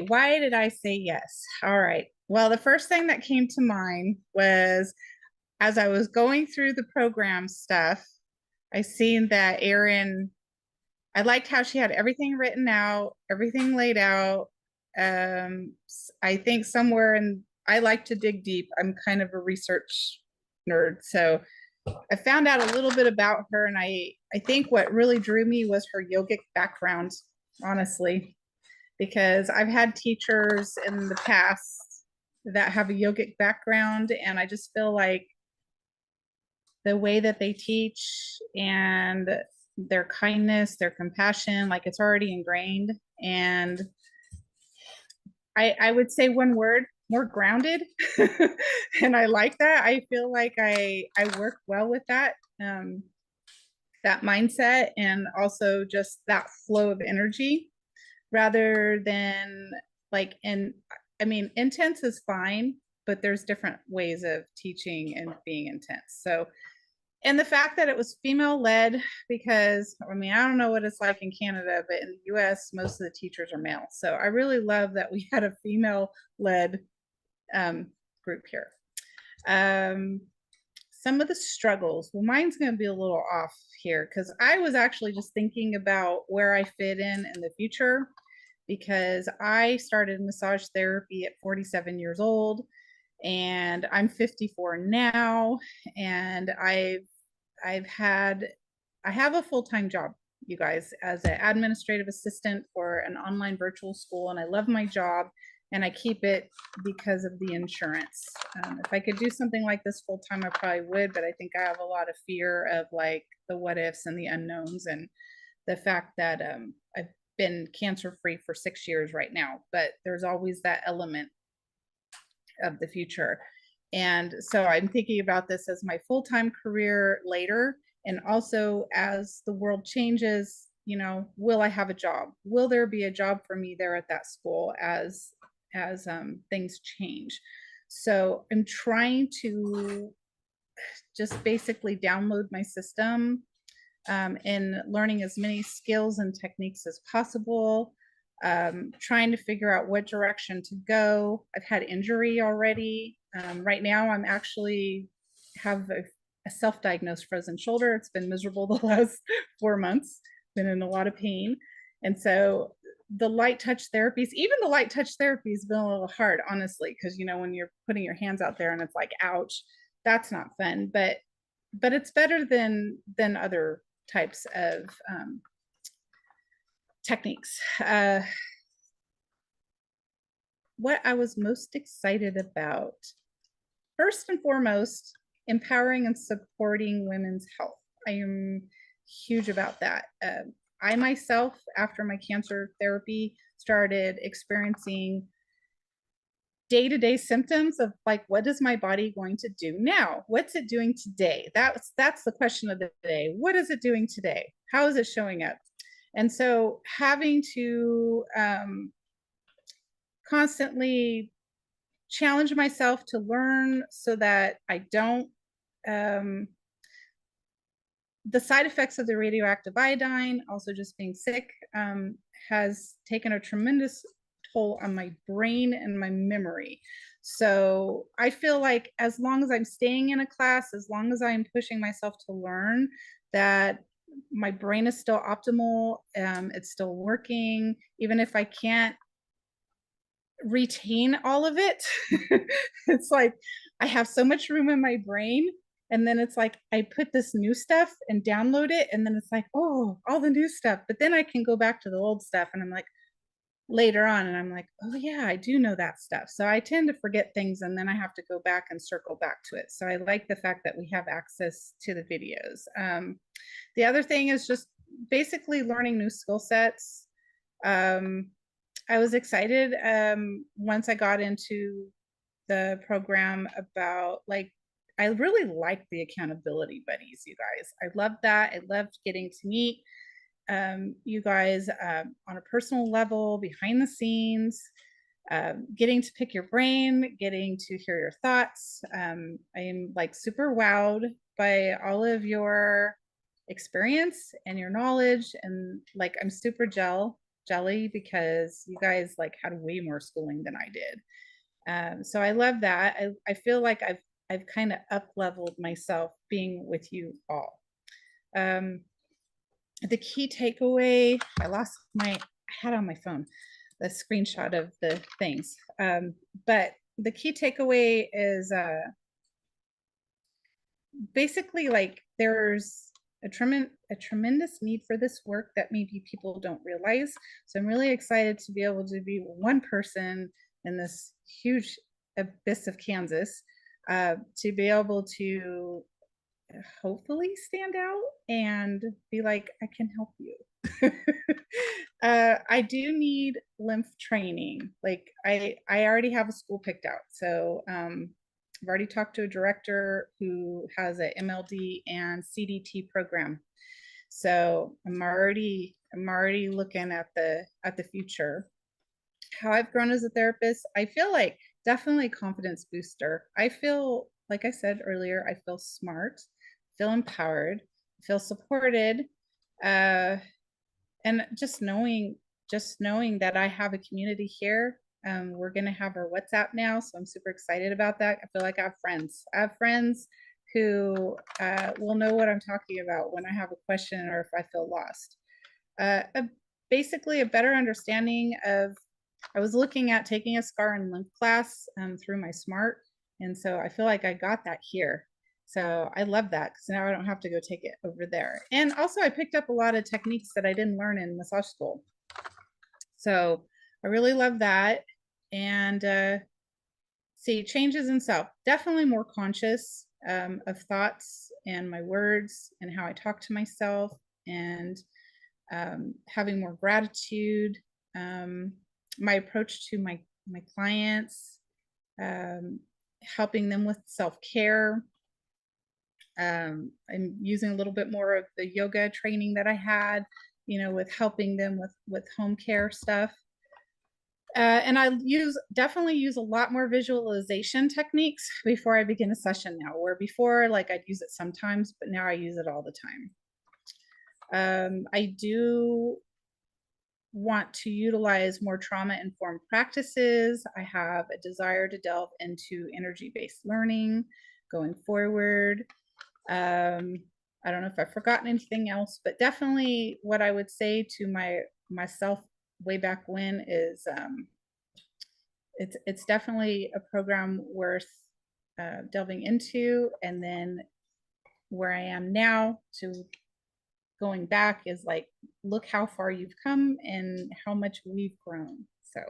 Why did I say yes? All right. Well, the first thing that came to mind was as I was going through the program stuff, I seen that Erin, I liked how she had everything written out, everything laid out. I think somewhere in, I like to dig deep. I'm kind of a research nerd. So I found out a little bit about her, and I think what really drew me was her yogic background, honestly, because I've had teachers in the past that have a yogic background, and I just feel like the way that they teach and their kindness, their compassion, like it's already ingrained. And I would say one word, more grounded. And I like that. I feel like I work well with that mindset, and also just that flow of energy rather than like in, I mean, intense is fine, but there's different ways of teaching and being intense. So, and the fact that it was female led, because I mean, I don't know what it's like in Canada, but in the US, most of the teachers are male. So I really love that we had a female led group here. Um, some of the struggles, well, mine's going to be a little off here because I was actually just thinking about where I fit in the future, because I started massage therapy at 47 years old, and I'm 54 now, and I've had I have a full-time job, you guys, as an administrative assistant for an online virtual school, and I love my job, and I keep it because of the insurance. If I could do something like this full time, I probably would, but I think I have a lot of fear of like the what ifs and the unknowns, and the fact that I've been cancer free for 6 years right now, but there's always that element of the future. And so I'm thinking about this as my full time career later. And also, as the world changes, you know, will I have a job? Will there be a job for me there at that school as things change? So I'm trying to just basically download my system, and learning as many skills and techniques as possible, trying to figure out what direction to go. I've had injury already. Right now, I'm actually have a self-diagnosed frozen shoulder. It's been miserable the last 4 months, been in a lot of pain. And so the light touch therapies, even the light touch therapy has been a little hard, honestly, because, you know, when you're putting your hands out there and it's like, ouch, that's not fun. But it's better than other types of techniques. What I was most excited about, first and foremost, empowering and supporting women's health. I am huge about that. I myself, after my cancer therapy, started experiencing day-to-day symptoms of like, what is my body going to do now? What's it doing today? That's the question of the day. What is it doing today? How is it showing up? And so having to constantly challenge myself to learn so that I don't the side effects of the radioactive iodine, also just being sick, has taken a tremendous toll on my brain and my memory. So I feel like as long as I'm staying in a class, as long as I'm pushing myself to learn, that my brain is still optimal, it's still working, even if I can't retain all of it. It's like I have so much room in my brain, and then it's like I put this new stuff and download it, and then it's like, oh, all the new stuff, but then I can go back to the old stuff, and I'm like, later on, and I'm like, oh yeah, I do know that stuff. So I tend to forget things, and then I have to go back and circle back to it. So I like the fact that we have access to the videos. The other thing is just basically learning new skill sets. I was excited once I got into the program about like, I really liked the accountability buddies, you guys. I loved that. I loved getting to meet you guys on a personal level, behind the scenes, getting to pick your brain, getting to hear your thoughts. I am like super wowed by all of your experience and your knowledge, and like I'm super gel jelly because you guys like had way more schooling than I did. So I love that. I feel like I've kind of up leveled myself being with you all. The key takeaway, I had on my phone the screenshot of the things. But the key takeaway is basically like there's a tremendous need for this work that maybe people don't realize. So I'm really excited to be able to be one person in this huge abyss of Kansas, to be able to hopefully stand out and be like, I can help you. I do need lymph training. Like I already have a school picked out. So I've already talked to a director who has a MLD and CDT program. So I'm already looking at the future. How I've grown as a therapist, I feel like definitely confidence booster. I feel, like I said earlier, I feel smart, feel empowered, feel supported, and just knowing that I have a community here. We're gonna have our WhatsApp now, so I'm super excited about that. I feel like I have friends. I have friends who will know what I'm talking about when I have a question or if I feel lost. Basically, a better understanding of. I was looking at taking a scar and lymph class through my SMART, and so I feel like I got that here. So I love that because now I don't have to go take it over there. And also, I picked up a lot of techniques that I didn't learn in massage school. So I really love that. And see, changes in self, definitely more conscious of thoughts and my words and how I talk to myself, and having more gratitude. My approach to my clients, helping them with self-care. I'm using a little bit more of the yoga training that I had, with helping them with home care stuff. And I definitely use a lot more visualization techniques before I begin a session now, where before, like, I'd use it sometimes, but now I use it all the time. I do want to utilize more trauma-informed practices. I have a desire to delve into energy-based learning going forward. I don't know if I've forgotten anything else, but definitely what I would say to myself way back when is it's definitely a program worth delving into. And then where I am now to going back is like, look how far you've come and how much we've grown. So